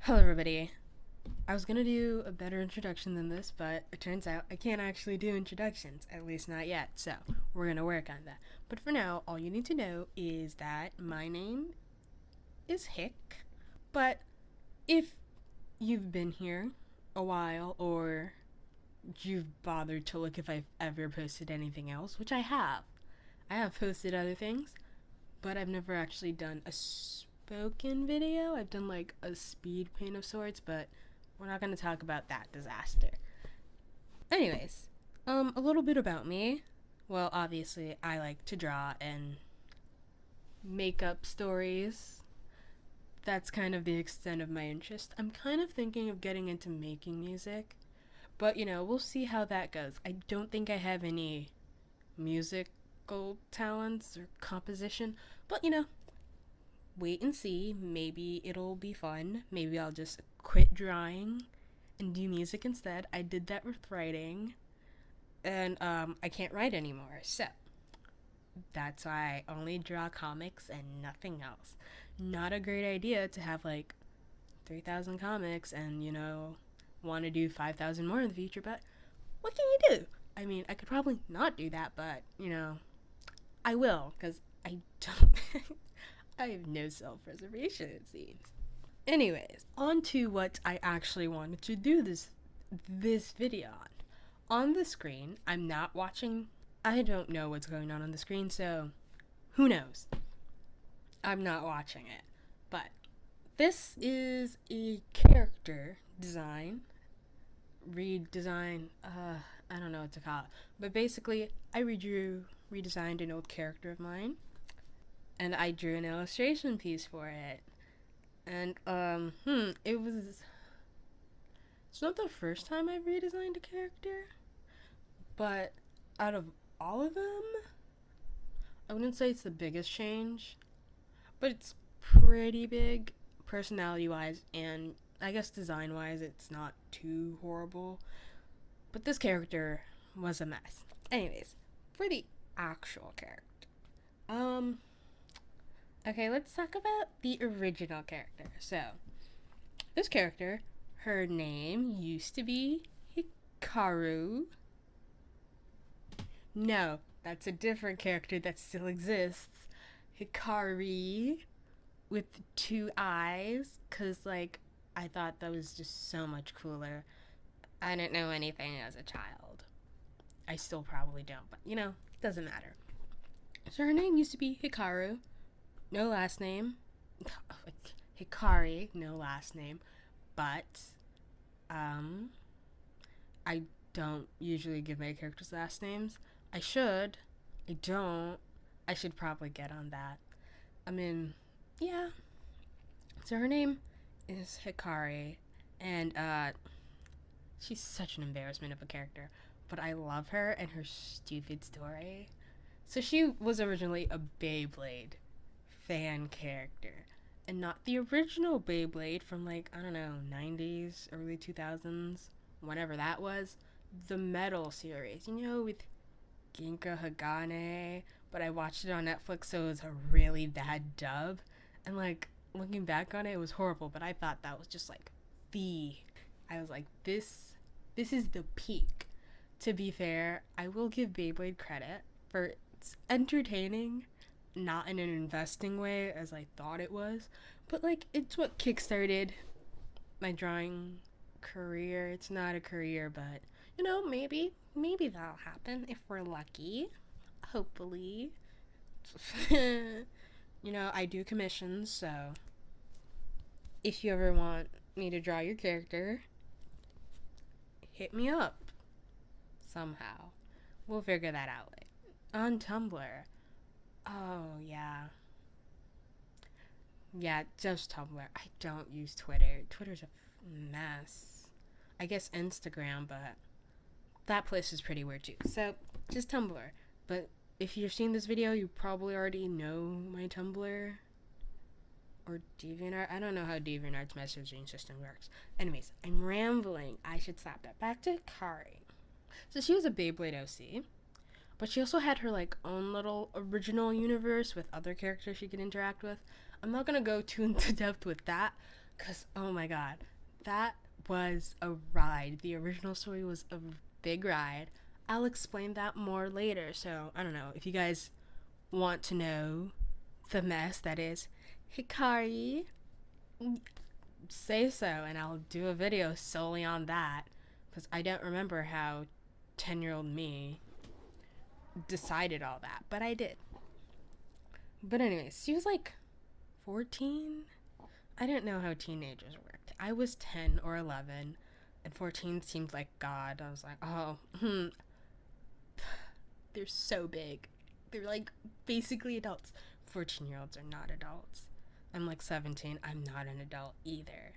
Hello, everybody. I was gonna do a better introduction than this, but it turns out I can't actually do introductions, at least not yet, so we're gonna work on that. But for now, all you need to know is that my name is Hick, but if you've been here a while or you've bothered to look if I've ever posted anything else, which I have posted other things, but I've never actually done a spoken video. I've done like a speed paint of sorts, but we're not going to talk about that disaster. Anyways, a little bit about me. Well, obviously, I like to draw and make up stories. That's kind of the extent of my interest. I'm kind of thinking of getting into making music, but we'll see how that goes. I don't think I have any musical talents or composition, but wait and see. Maybe it'll be fun. Maybe I'll just quit drawing and do music instead. I did that with writing, and I can't write anymore. So that's why I only draw comics and nothing else. Not a great idea to have like 3,000 comics and want to do 5,000 more in the future, but what can you do? I mean, I could probably not do that, but I will, because I don't. I have no self preservation, it seems. Anyways, on to what I actually wanted to do this video on. On the screen, I'm not watching. I don't know what's going on the screen, so who knows? I'm not watching it. But this is a character design, redesign. I don't know what to call it, but basically, I redesigned an old character of mine, and I drew an illustration piece for it. And it was. It's not the first time I've redesigned a character, but out of all of them, I wouldn't say it's the biggest change, but it's pretty big, personality wise, and I guess design wise, it's not too horrible. But this character was a mess. Anyways, for the actual character, um, okay, let's talk about the original character. So, this character, her name used to be Hikaru. No, that's a different character that still exists. Hikari with two eyes, because, like, I thought that was just so much cooler. I didn't know anything as a child. I still probably don't, but doesn't matter. So her name used to be Hikaru, no last name. Hikari, no last name. But I don't usually give my characters last names. I should. I don't. I should probably get on that. I mean, yeah. So her name is Hikari, and she's such an embarrassment of a character, but I love her and her stupid story. So she was originally a Beyblade fan character, and not the original Beyblade from, like, I don't know, 90s, early 2000s, whenever that was. The Metal series, with Ginka Hagane, but I watched it on Netflix, so it was a really bad dub. And, like, looking back on it, it was horrible, but I thought that was just, like, I was like, this is the peak. To be fair, I will give Beyblade credit for it's entertaining, not in an investing way as I thought it was, but, like, it's what kickstarted my drawing career. It's not a career, but maybe that'll happen if we're lucky. Hopefully. I do commissions, so if you ever want me to draw your character, hit me up somehow. We'll figure that out later. On Tumblr. Oh, yeah. Yeah, just Tumblr. I don't use Twitter. Twitter's a mess. I guess Instagram, but that place is pretty weird too. So, just Tumblr. But if you're seeing this video, you probably already know my Tumblr. Or DeviantArt. I don't know how DeviantArt's messaging system works. Anyways, I'm rambling. I should stop that. Back to Kari. So she was a Beyblade OC, but she also had her, like, own little original universe with other characters she could interact with. I'm not gonna go too into depth with that, Because, oh my god, that was a ride. The original story was a big ride. I'll explain that more later. So, I don't know. If you guys want to know the mess that is Hikari, say so, and I'll do a video solely on that. Because I don't remember how 10-year-old me decided all that, but I did. But, anyways, she was like 14. I didn't know how teenagers worked. I was 10 or 11, and 14 seemed like God. I was like, oh, they're so big. They're like basically adults. 14-year-olds are not adults. I'm like 17. I'm not an adult either.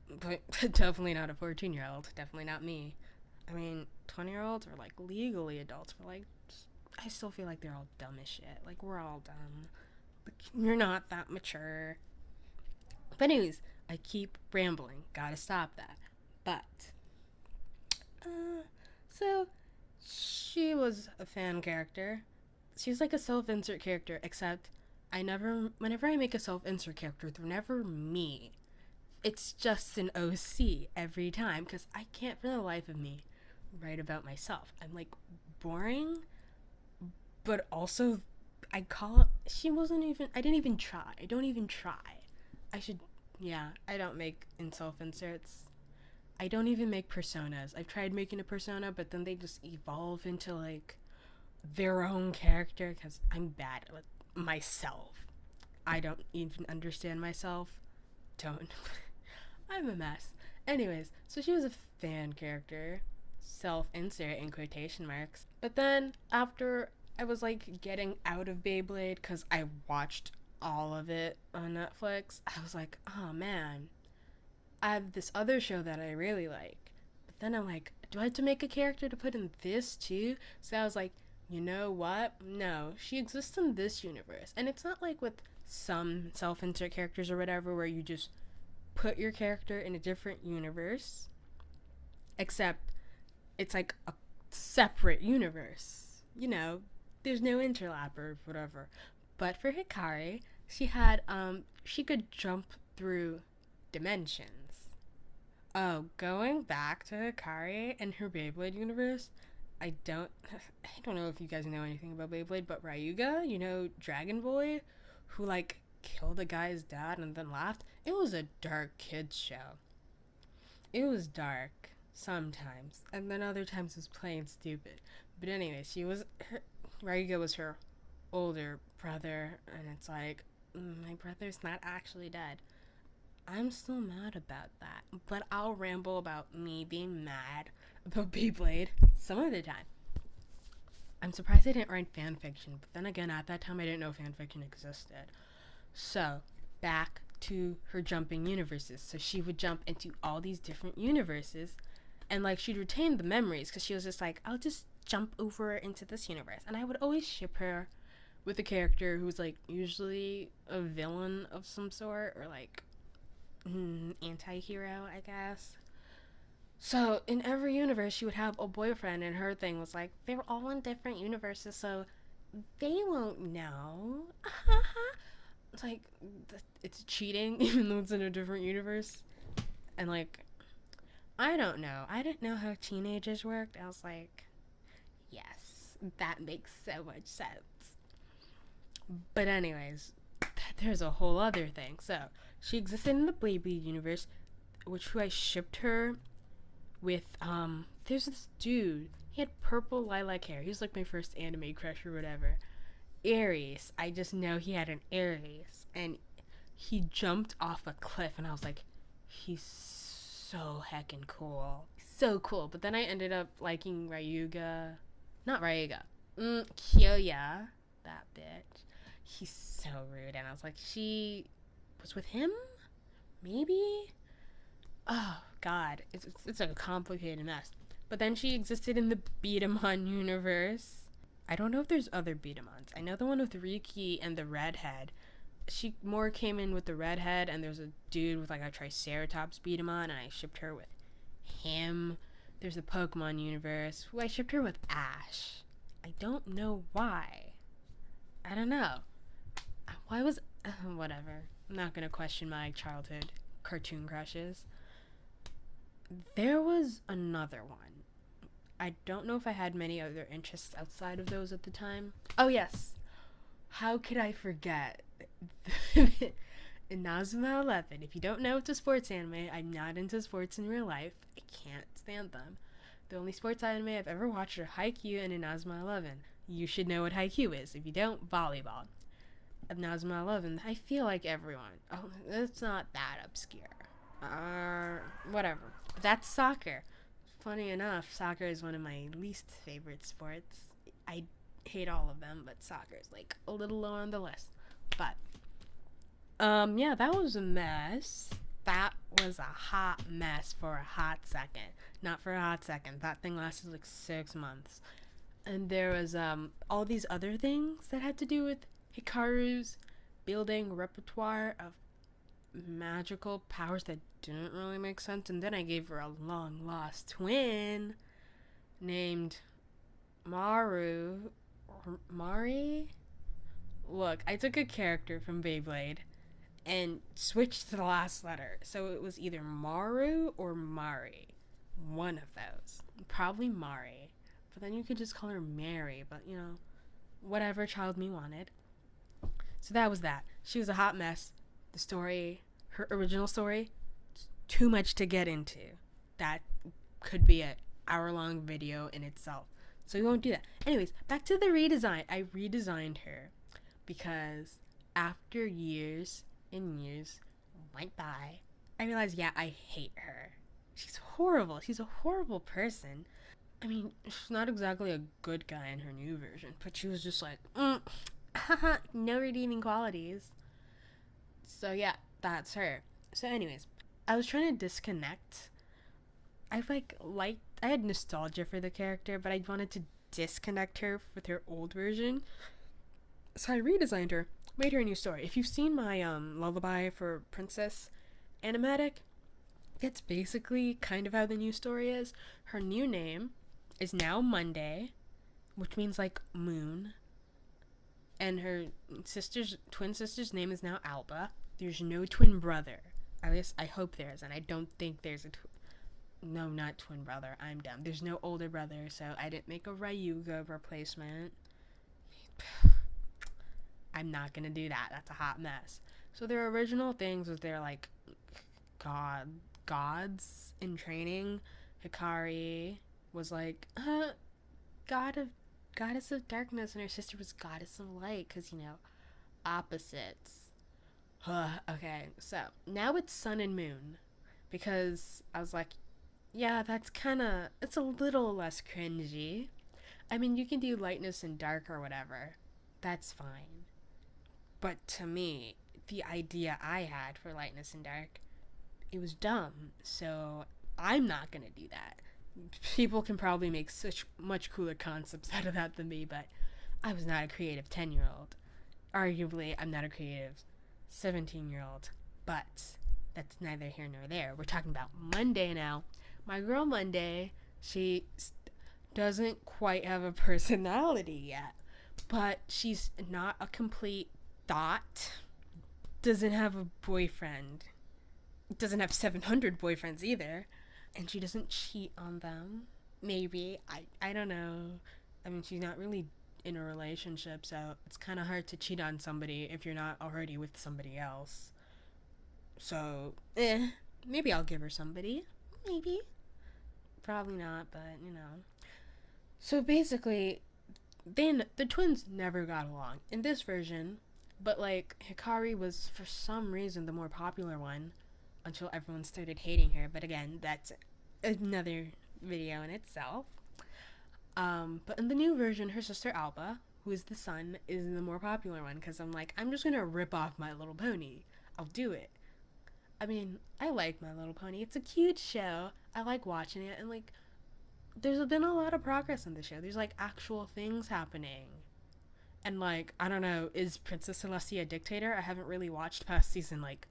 But definitely not a 14-year-old. Definitely not me. I mean, 20-year-olds are like legally adults, but like, I still feel like they're all dumb as shit. Like, we're all dumb. Like, you're not that mature. But anyways, I keep rambling. Gotta stop that. But, so, she was a fan character. She was like a self-insert character, except whenever I make a self-insert character, they're never me. It's just an OC every time, because I can't for the life of me write about myself. I'm like boring, but also I didn't even try. I don't even try. I don't make in self-inserts. I don't even make personas. I've tried making a persona, but then they just evolve into like their own character because I'm bad with myself. I don't even understand myself. Don't. I'm a mess. Anyways, so she was a fan character, self-insert in quotation marks. But then after I was like getting out of Beyblade because I watched all of it on Netflix, I was like, oh man, I have this other show that I really like. But then I'm like, do I have to make a character to put in this too? So I was like, you know what? No, she exists in this universe. And it's not like with some self-insert characters or whatever where you just put your character in a different universe, except it's like a separate universe. You know, there's no interlap or whatever. But for Hikari, she could jump through dimensions. Oh, going back to Hikari and her Beyblade universe, I don't know if you guys know anything about Beyblade, but Ryuga, you know, Dragon Boy, who like killed a guy's dad and then laughed. It was a dark kids show. It was dark sometimes, and then other times it was plain stupid. But anyway, Ryuga was her older brother, and it's like, my brother's not actually dead. I'm still mad about that, but I'll ramble about me being mad about Beyblade some other time. I'm surprised I didn't write fanfiction, but then again, at that time I didn't know fanfiction existed. So, back to her jumping universes. So she would jump into all these different universes, and like she'd retain the memories because she was just like, I'll just jump over into this universe. And I would always ship her with a character who's like usually a villain of some sort, or like anti-hero, I guess. So in every universe she would have a boyfriend, and her thing was like, they're all in different universes, so they won't know. It's like, it's cheating even though it's in a different universe. And like, I don't know, I didn't know how teenagers worked. I was like, yes, that makes so much sense. But anyways, there's a whole other thing. So she existed in the Beyblade universe, who I shipped her with. There's this dude. He had purple lilac hair. He was like my first anime crush or whatever. Aries. I just know he had an Aries, and he jumped off a cliff, and I was like, he's so heckin' cool. So cool. But then I ended up liking Ryuga. Not Ryuga. Kyoya. That bitch. He's so rude. And I was like, she was with him? Maybe? Oh, God. It's a complicated mess. But then she existed in the Beat-em-on universe. I don't know if there's other Beat-em-ons. I know the one with Riki and the redhead. She more came in with the redhead, and there's a dude with like a Triceratops Beat-em-on, and I shipped her with him. There's the Pokemon universe, who I shipped her with Ash. I don't know why. I don't know. Why was... whatever. I'm not gonna question my childhood cartoon crushes. There was another one. I don't know if I had many other interests outside of those at the time. Oh, yes. How could I forget? Inazuma 11. If you don't know, it's a sports anime. I'm not into sports in real life. I can't stand them. The only sports anime I've ever watched are Haikyuu and Inazuma 11. You should know what Haikyuu is. If you don't, volleyball. Inazuma 11, I feel like everyone. Oh, it's not that obscure. Whatever. That's soccer. Funny enough, soccer is one of my least favorite sports. I hate all of them, but soccer is like a little low on the list. But yeah, that was a mess. That was a hot mess for a hot second. Not for a hot second. That thing lasted like 6 months. And there was all these other things that had to do with Hikaru's building repertoire of magical powers that didn't really make sense. And then I gave her a long lost twin named Mari. Look, I took a character from Beyblade and switched to the last letter, so it was either Maru or Mari. One of those. Probably Mari. But then you could just call her Mary, but you know, whatever child me wanted. So that was that. She was a hot mess. The story, her original story, too much to get into. That could be an hour-long video in itself. So we won't do that. Anyways, back to the redesign. I redesigned her because after years and years went by, I realized, yeah, I hate her. She's horrible. She's a horrible person. I mean, she's not exactly a good guy in her new version, but she was just like, no redeeming qualities. So yeah, that's her. So anyways, I was trying to disconnect. I had nostalgia for the character, but I wanted to disconnect her with her old version. So I redesigned her, made her a new story. If you've seen my Lullaby for Princess animatic, that's basically kind of how the new story is. Her new name is now Monday, which means like moon. And her twin sister's name is now Alba. There's no twin brother. At least I hope there is, and I don't think there's no, not twin brother. I'm dumb. There's no older brother, so I didn't make a Ryuga replacement. I'm not gonna do that. That's a hot mess. So their original things was they're like gods in training. Hikari was like goddess of darkness, and her sister was goddess of light, because, you know, opposites. Okay, so now it's sun and moon, because I was like, yeah, it's a little less cringy. I mean, you can do lightness and dark or whatever. That's fine. But to me, the idea I had for lightness and dark, it was dumb. So I'm not gonna do that. People can probably make such much cooler concepts out of that than me, but I was not a creative 10-year-old. Arguably, I'm not a creative 17-year-old, but that's neither here nor there. We're talking about Monday now. My girl Monday, she doesn't quite have a personality yet, but she's not a complete thought. Doesn't have a boyfriend. Doesn't have 700 boyfriends either. And she doesn't cheat on them. Maybe. I don't know. I mean, she's not really in a relationship, so it's kind of hard to cheat on somebody if you're not already with somebody else. So, maybe I'll give her somebody. Maybe. Probably not, but, you know. So basically, the twins never got along in this version, but like Hikari was for some reason the more popular one until everyone started hating her. But again, that's another video in itself. But in the new version, her sister Alba, who is the sun, is the more popular one, because I'm just gonna rip off My Little Pony. I'll do it. I mean, I like My Little Pony. It's a cute show. I like watching it, and like, there's been a lot of progress in the show. There's like actual things happening. And like, I don't know, is Princess Celestia a dictator? I haven't really watched past season, like,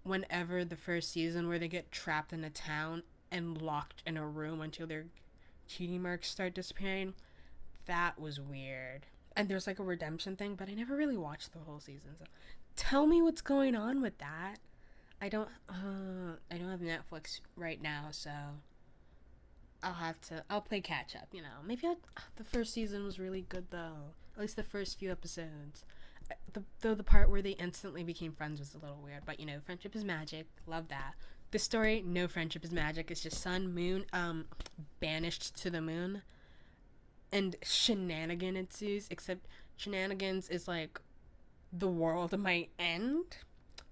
whenever the first season where they get trapped in a town and locked in a room until their cutie marks start disappearing. That was weird. And there's like a redemption thing, but I never really watched the whole season. So tell me what's going on with that. I don't have Netflix right now, so I'll play catch up, you know. The first season was really good though. At least the first few episodes. Though the part where they instantly became friends was a little weird, but you know, friendship is magic. Love that. This story, no friendship is magic. It's just sun, moon, banished to the moon, and shenanigan ensues. Except shenanigans is like the world might end.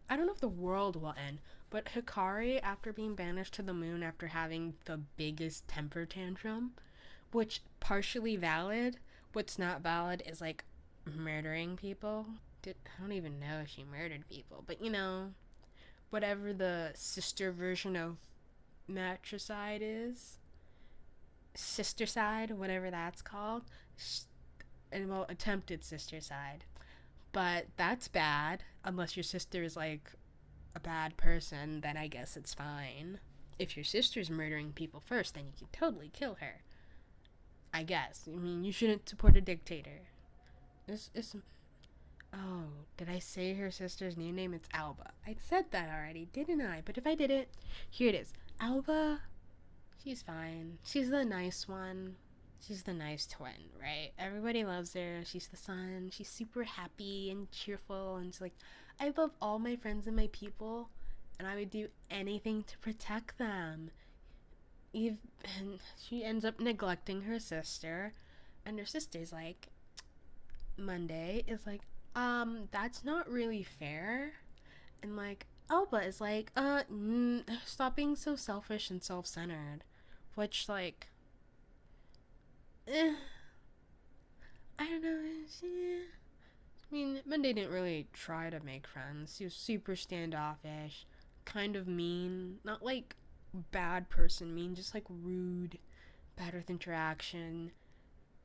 I don't know if the world will end, but Hikari, after being banished to the moon after having the biggest temper tantrum, which partially valid, what's not valid is like murdering people. I don't even know if she murdered people, but you know, whatever the sister version of matricide is, sister side, whatever that's called, and well, attempted sister side. But that's bad, unless your sister is like a bad person, then I guess it's fine. If your sister's murdering people first, then you can totally kill her. I guess. I mean, you shouldn't support a dictator. It's oh, did I say her sister's new name? It's Alba. I said that already, didn't I? But if I didn't, here it is. Alba, she's fine. She's the nice one. She's the nice twin, right? Everybody loves her. She's the sun. She's super happy and cheerful. And she's like, I love all my friends and my people, and I would do anything to protect them. And she ends up neglecting her sister, and her sister's like, Monday is like, that's not really fair. And like, Alba is like, stop being so selfish and self-centered. Which, like, I don't know. I mean, Monday didn't really try to make friends. She was super standoffish, kind of mean. Not like bad person mean, just like rude, bad with interaction.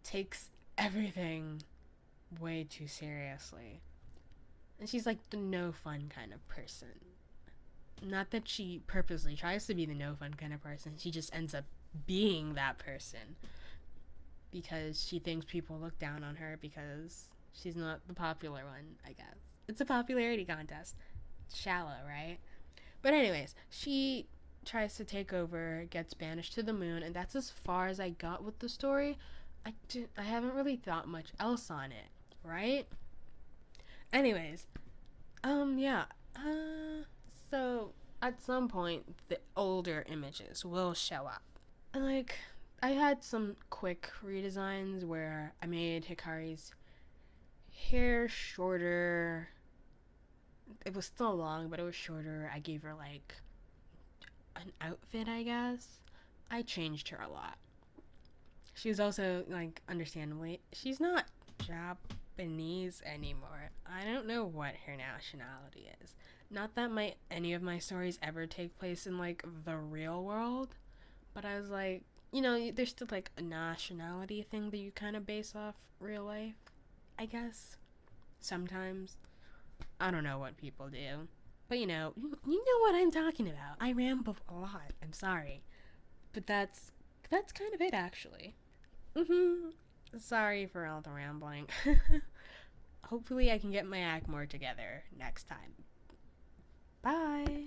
Takes everything way too seriously. And she's like the no fun kind of person. Not that she purposely tries to be the no fun kind of person, she just ends up being that person. Because she thinks people look down on her because she's not the popular one, I guess. It's a popularity contest. It's shallow, right? But anyways, she tries to take over, gets banished to the moon, and that's as far as I got with the story. I haven't really thought much else on it, right? Anyways, yeah. So at some point, the older images will show up. And like, I had some quick redesigns where I made Hikari's hair shorter. It was still long, but it was shorter. I gave her like an outfit, I guess. I changed her a lot. She was also, like, understandably, she's not Japanese anymore. I don't know what her nationality is. Not that any of my stories ever take place in like the real world, but I was like, you know, there's still like a nationality thing that you kind of base off real life, I guess. Sometimes. I don't know what people do. But you know what I'm talking about. I ramble a lot. I'm sorry. But that's kind of it, actually. Sorry for all the rambling. Hopefully I can get my act more together next time. Bye.